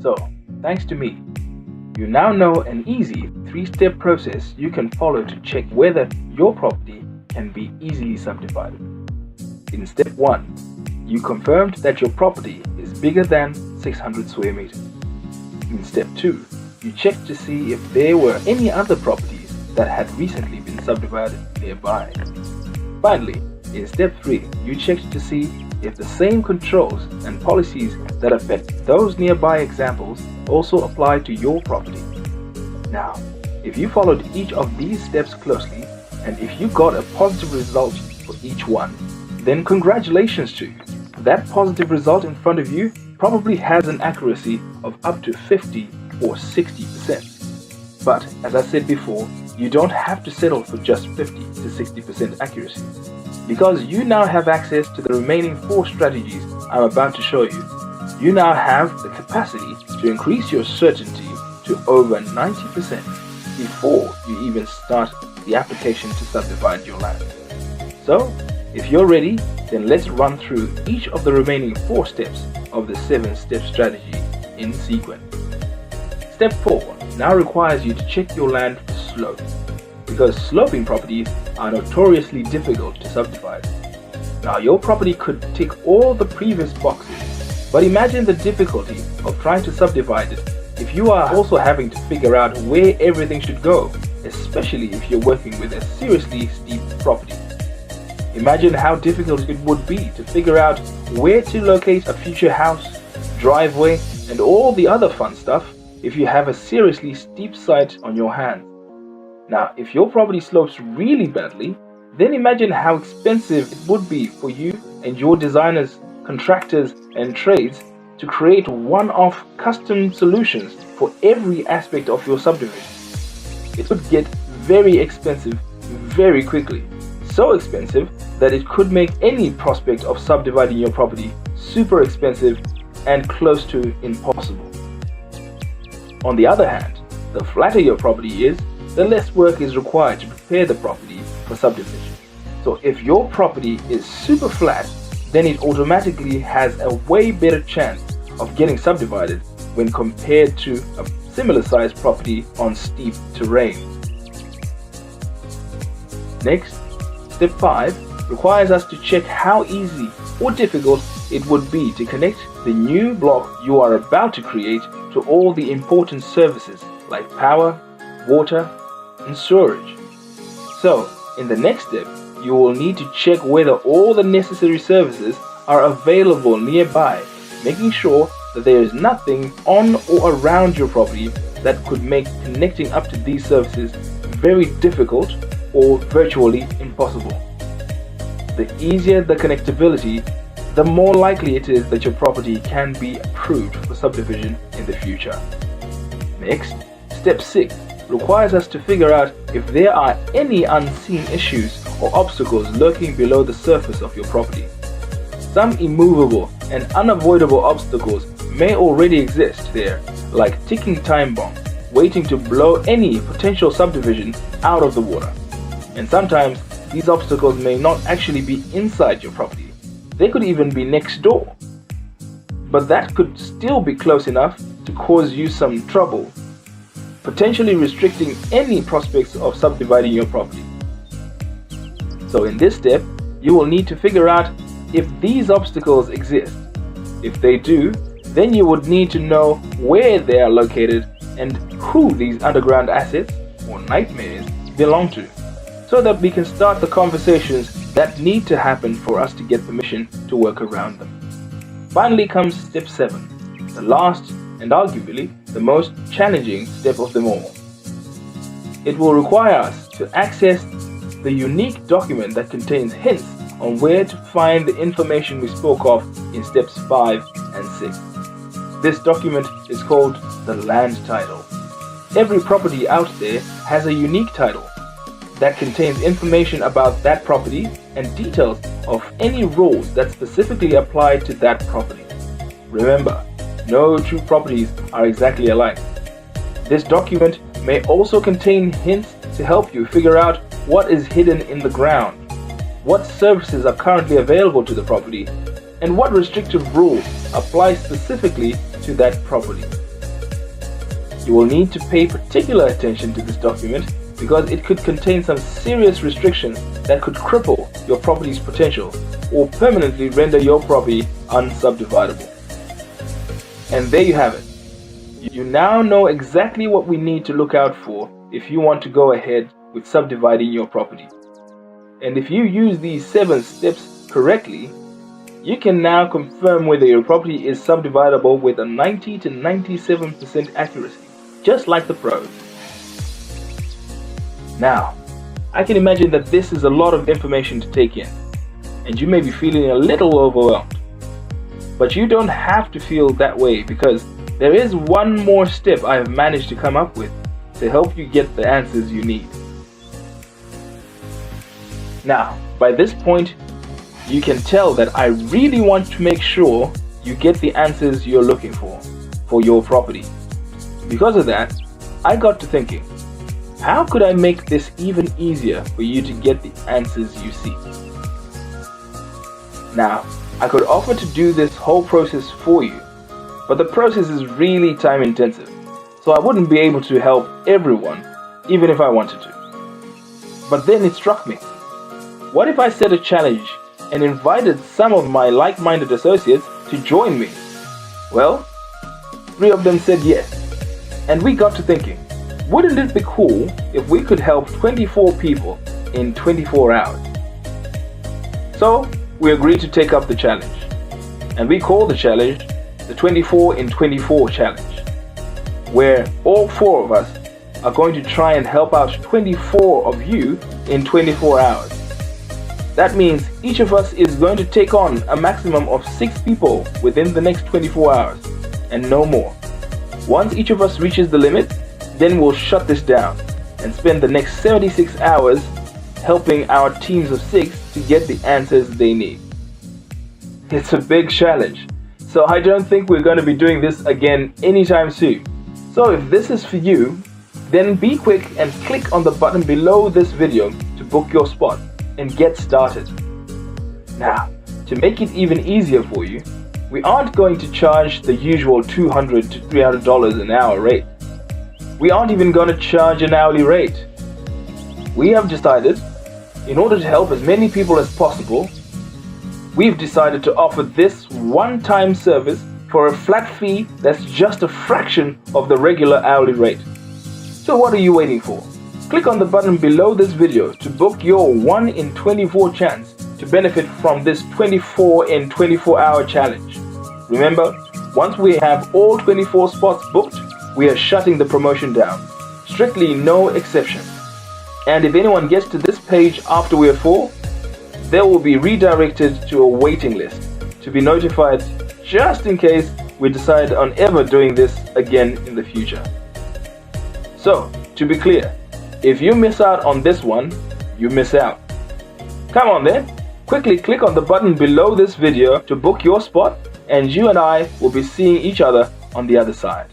So, thanks to me, you now know an easy 3-step process you can follow to check whether your property can be easily subdivided. In step 1, you confirmed that your property is bigger than 600 square meters. In step 2, you checked to see if there were any other properties that had recently been subdivided nearby. Finally, in step 3, you checked to see if the same controls and policies that affect those nearby examples also apply to your property. Now, if you followed each of these steps closely, and if you got a positive result for each one, then congratulations to you. That positive result in front of you probably has an accuracy of up to 50 or 60%. But as I said before, you don't have to settle for just 50 to 60% accuracy, because you now have access to the remaining 4 strategies I'm about to show you. You now have the capacity to increase your certainty to over 90% before you even start the application to subdivide your land. So, if you're ready, then let's run through each of the remaining 4 steps of the 7-step strategy in sequence. Step 4 now requires you to check your land for slope, because sloping properties are notoriously difficult to subdivide. Now, your property could tick all the previous boxes, but imagine the difficulty of trying to subdivide it if you are also having to figure out where everything should go, especially if you're working with a seriously steep property. Imagine how difficult it would be to figure out where to locate a future house, driveway, and all the other fun stuff if you have a seriously steep site on your hands. Now, if your property slopes really badly, then imagine how expensive it would be for you and your designers, contractors, and trades to create one-off custom solutions for every aspect of your subdivision. It would get very expensive very quickly. So expensive that it could make any prospect of subdividing your property super expensive and close to impossible. On the other hand, the flatter your property is, the less work is required to prepare the property for subdivision. So if your property is super flat, then it automatically has a way better chance of getting subdivided when compared to a similar sized property on steep terrain. Next, step 5 requires us to check how easy or difficult it would be to connect the new block you are about to create to all the important services like power, water, and storage. So, in the next step, you will need to check whether all the necessary services are available nearby, making sure that there is nothing on or around your property that could make connecting up to these services very difficult or virtually impossible. The easier the connectivity, the more likely it is that your property can be approved for subdivision in the future. Next, step 6 requires us to figure out if there are any unseen issues or obstacles lurking below the surface of your property. Some immovable and unavoidable obstacles may already exist there, like ticking time bombs, waiting to blow any potential subdivision out of the water. And sometimes these obstacles may not actually be inside your property. They could even be next door. But that could still be close enough to cause you some trouble, potentially restricting any prospects of subdividing your property. So in this step, you will need to figure out if these obstacles exist. If they do, then you would need to know where they are located and who these underground assets or nightmares belong to, so that we can start the conversations that need to happen for us to get permission to work around them. Finally comes step 7, the last and arguably the most challenging step of them all. It will require us to access the unique document that contains hints on where to find the information we spoke of in steps 5 and 6. This document is called the land title. Every property out there has a unique title that contains information about that property and details of any rules that specifically apply to that property. Remember, no two properties are exactly alike. This document may also contain hints to help you figure out what is hidden in the ground, what services are currently available to the property, and what restrictive rules apply specifically to that property. You will need to pay particular attention to this document because it could contain some serious restrictions that could cripple your property's potential or permanently render your property unsubdividable. And there you have it. You now know exactly what we need to look out for if you want to go ahead with subdividing your property. And if you use these 7 steps correctly, you can now confirm whether your property is subdividable with a 90 to 97% accuracy, just like the pros. Now, I can imagine that this is a lot of information to take in, and you may be feeling a little overwhelmed. But you don't have to feel that way, because there is one more step I have managed to come up with to help you get the answers you need. Now, by this point, you can tell that I really want to make sure you get the answers you're looking for your property. Because of that, I got to thinking, how could I make this even easier for you to get the answers you seek? Now, I could offer to do this whole process for you, but the process is really time intensive, so I wouldn't be able to help everyone, even if I wanted to. But then it struck me, what if I set a challenge and invited some of my like-minded associates to join me? Well, 3 of them said yes, and we got to thinking, wouldn't it be cool if we could help 24 people in 24 hours? So we agreed to take up the challenge, and we call the challenge the 24 in 24 challenge, where all 4 of us are going to try and help out 24 of you in 24 hours. That means each of us is going to take on a maximum of 6 people within the next 24 hours, and no more. Once each of us reaches the limit, then we'll shut this down and spend the next 76 hours helping our teams of 6 to get the answers they need. It's a big challenge, so I don't think we're going to be doing this again anytime soon. So if this is for you, then be quick and click on the button below this video to book your spot and get started. Now, to make it even easier for you, we aren't going to charge the usual $200 to $300 an hour rate. We aren't even going to charge an hourly rate. We have decided, in order to help as many people as possible, we've decided to offer this one-time service for a flat fee that's just a fraction of the regular hourly rate. So what are you waiting for? Click on the button below this video to book your 1 in 24 chance to benefit from this 24 in 24 hour challenge. Remember, once we have all 24 spots booked, we are shutting the promotion down. Strictly no exceptions. And if anyone gets to this page after we are full, they will be redirected to a waiting list to be notified just in case we decide on ever doing this again in the future. So, to be clear, if you miss out on this one, you miss out. Come on then, quickly click on the button below this video to book your spot, and you and I will be seeing each other on the other side.